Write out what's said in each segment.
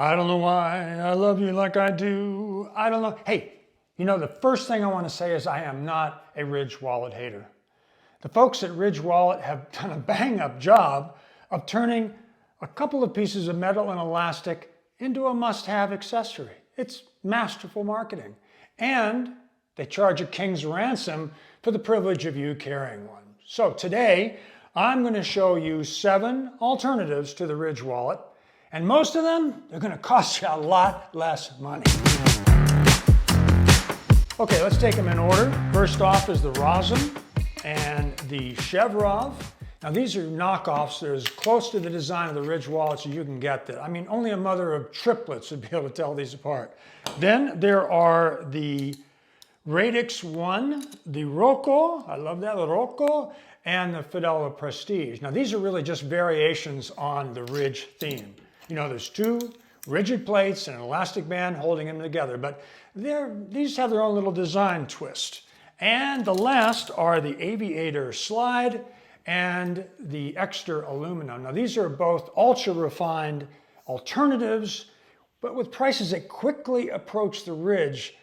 I don't know why I love you like I do. I don't know. Hey, you know, the first thing I want to say is I am not a Ridge wallet hater. The folks at Ridge Wallet have done a bang-up job of turning a couple of pieces of metal and elastic into a must-have accessory. It's masterful marketing. And they charge a king's ransom for the privilege of you carrying one. So today, I'm going to show you 7 alternatives to the Ridge wallet. And most of them, they're going to cost you a lot less money. Okay, let's take them in order. First off is the Rosin and the Chevrov. Now these are knockoffs. They're as close to the design of the Ridge wallets as you can get that. I mean, only a mother of triplets would be able to tell these apart. Then there are the Radix 1, the Roko, I love that, the Roko, and the Fidela Prestige. Now these are really just variations on the Ridge theme. You know, there's 2 rigid plates and an elastic band holding them together, but these have their own little design twist. And the last are the Aviator slide and the extra aluminum. Now these are both ultra refined alternatives, but with prices that quickly approach the Ridge.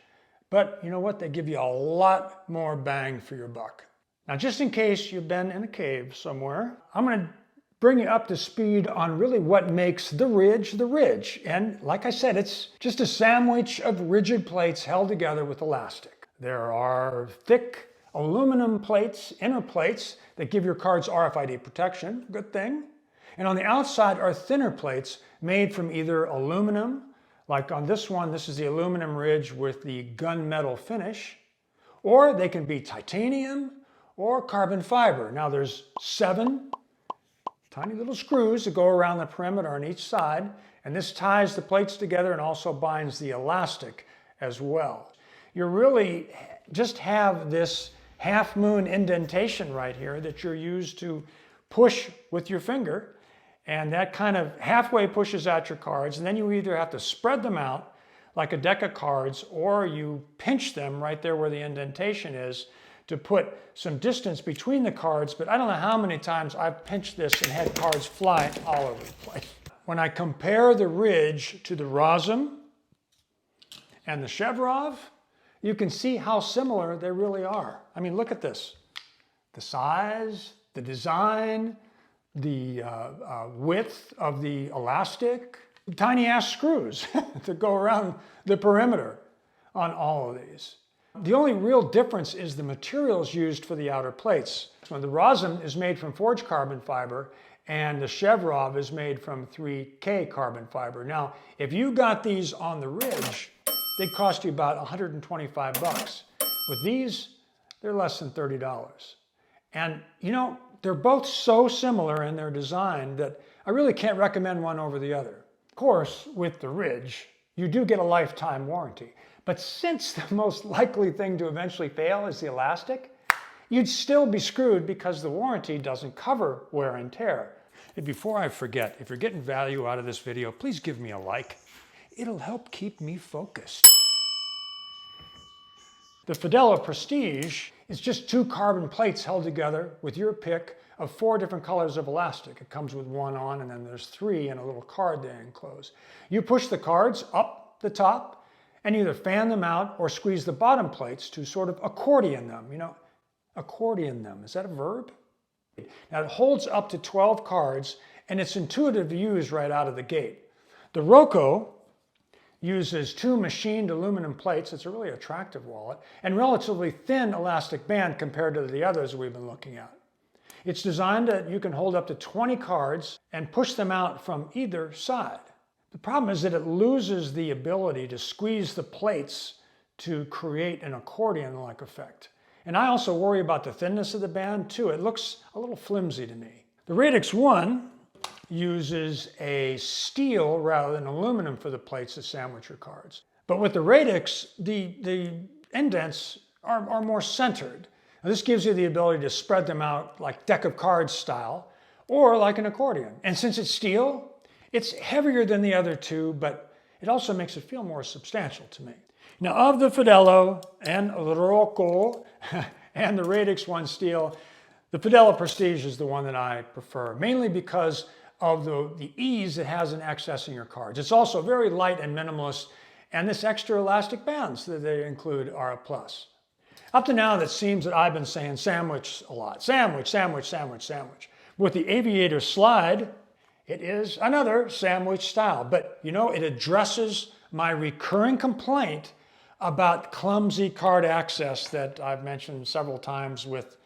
But you know what? They give you a lot more bang for your buck. Now, just in case you've been in a cave somewhere, I'm going to bring you up to speed on really what makes the Ridge the Ridge. And like I said, it's just a sandwich of rigid plates held together with elastic. There are thick aluminum plates, inner plates, that give your cards RFID protection, good thing. And on the outside are thinner plates made from either aluminum, like on this one, this is the aluminum Ridge with the gunmetal finish, or they can be titanium or carbon fiber. Now there's 7 tiny little screws that go around the perimeter on each side, and this ties the plates together and also binds the elastic as well. You really just have this half moon indentation right here that you're used to push with your finger, and that kind of halfway pushes out your cards, and then you either have to spread them out like a deck of cards, or you pinch them right there where the indentation is to put some distance between the cards. But I don't know how many times I've pinched this and had cards fly all over the place. When I compare the Ridge to the Rosin and the Chevrov, you can see how similar they really are. I mean, look at this. The size, the design, the width of the elastic, tiny ass screws that go around the perimeter on all of these. The only real difference is the materials used for the outer plates. So the Rosin is made from forged carbon fiber and the Chevrov is made from 3K carbon fiber. Now, if you got these on the Ridge, they'd cost you about 125 bucks. With these, they're less than $30. And you know, they're both so similar in their design that I really can't recommend one over the other. Of course, with the Ridge, you do get a lifetime warranty. But since the most likely thing to eventually fail is the elastic, you'd still be screwed because the warranty doesn't cover wear and tear. And before I forget, if you're getting value out of this video, please give me a like. It'll help keep me focused. The Fidela Prestige is just 2 carbon plates held together with your pick of 4 different colors of elastic. It comes with 1 on, and then there's 3 in a little card they enclose. You push the cards up the top and either fan them out or squeeze the bottom plates to sort of accordion them. You know, accordion them, is that a verb? Now it holds up to 12 cards and it's intuitive to use right out of the gate. The Roko uses 2 machined aluminum plates. It's a really attractive wallet and relatively thin elastic band compared to the others we've been looking at. It's designed that you can hold up to 20 cards and push them out from either side. The problem is that it loses the ability to squeeze the plates to create an accordion-like effect. And I also worry about the thinness of the band too. It looks a little flimsy to me. The Radix 1 uses a steel rather than aluminum for the plates that sandwich your cards. But with the Radix, the indents are more centered. Now, this gives you the ability to spread them out like deck of cards style or like an accordion. And since it's steel, it's heavier than the other 2, but it also makes it feel more substantial to me. Now, of the Fidela and the Roko and the Radix 1 steel, the Fidela Prestige is the one that I prefer, mainly because of the ease it has in accessing your cards. It's also very light and minimalist, and this extra elastic bands that they include are a plus. Up to now, it seems that I've been saying sandwich a lot. Sandwich, sandwich, sandwich, sandwich. With the Aviator slide, it is another sandwich style, but you know, it addresses my recurring complaint about clumsy card access that I've mentioned several times with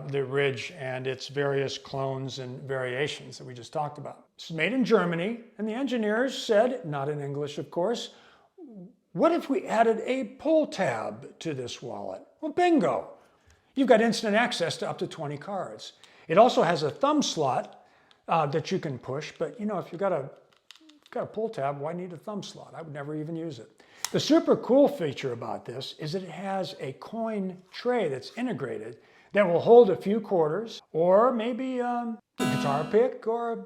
the Ridge and its various clones and variations that we just talked about. It's made in Germany, and the engineers said, not in English of course, what if we added a pull tab to this wallet? Well, bingo! You've got instant access to up to 20 cards. It also has a thumb slot that you can push, but you know, if you've got a pull tab, why need a thumb slot? I would never even use it. The super cool feature about this is that it has a coin tray that's integrated that will hold a few quarters or maybe a guitar pick or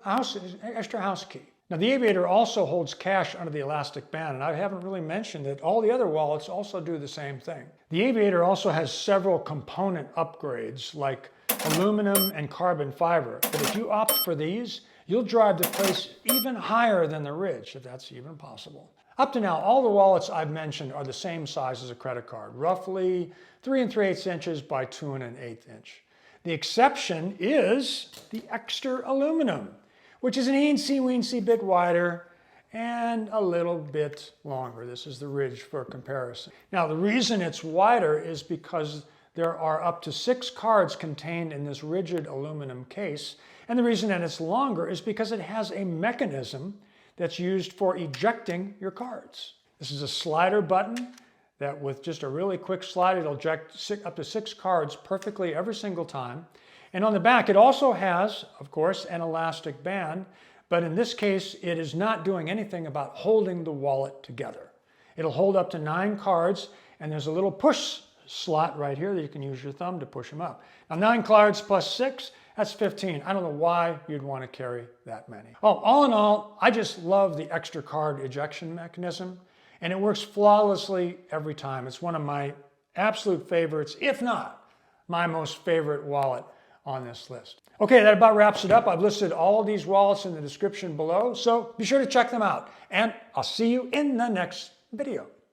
extra house key. Now the Aviator also holds cash under the elastic band, and I haven't really mentioned that all the other wallets also do the same thing. The Aviator also has several component upgrades like aluminum and carbon fiber, but if you opt for these, you'll drive the price even higher than the Ridge, if that's even possible. Up to now, all the wallets I've mentioned are the same size as a credit card, roughly 3 3/8 inches by 2 1/8 inch. The exception is the extra aluminum, which is an eensy-weensy bit wider and a little bit longer. This is the Ridge for comparison. Now, the reason it's wider is because there are up to 6 cards contained in this rigid aluminum case, and the reason that it's longer is because it has a mechanism that's used for ejecting your cards. This is a slider button that with just a really quick slide, it'll eject up to 6 cards perfectly every single time. And on the back, it also has, of course, an elastic band, but in this case, it is not doing anything about holding the wallet together. It'll hold up to 9 cards, and there's a little push slot right here that you can use your thumb to push them up. Now 9 cards plus 6, that's 15. I don't know why you'd want to carry that many. Oh, all in all, I just love the extra card ejection mechanism, and it works flawlessly every time. It's one of my absolute favorites, if not my most favorite wallet on this list. Okay, that about wraps it up. I've listed all of these wallets in the description below, so be sure to check them out. And I'll see you in the next video.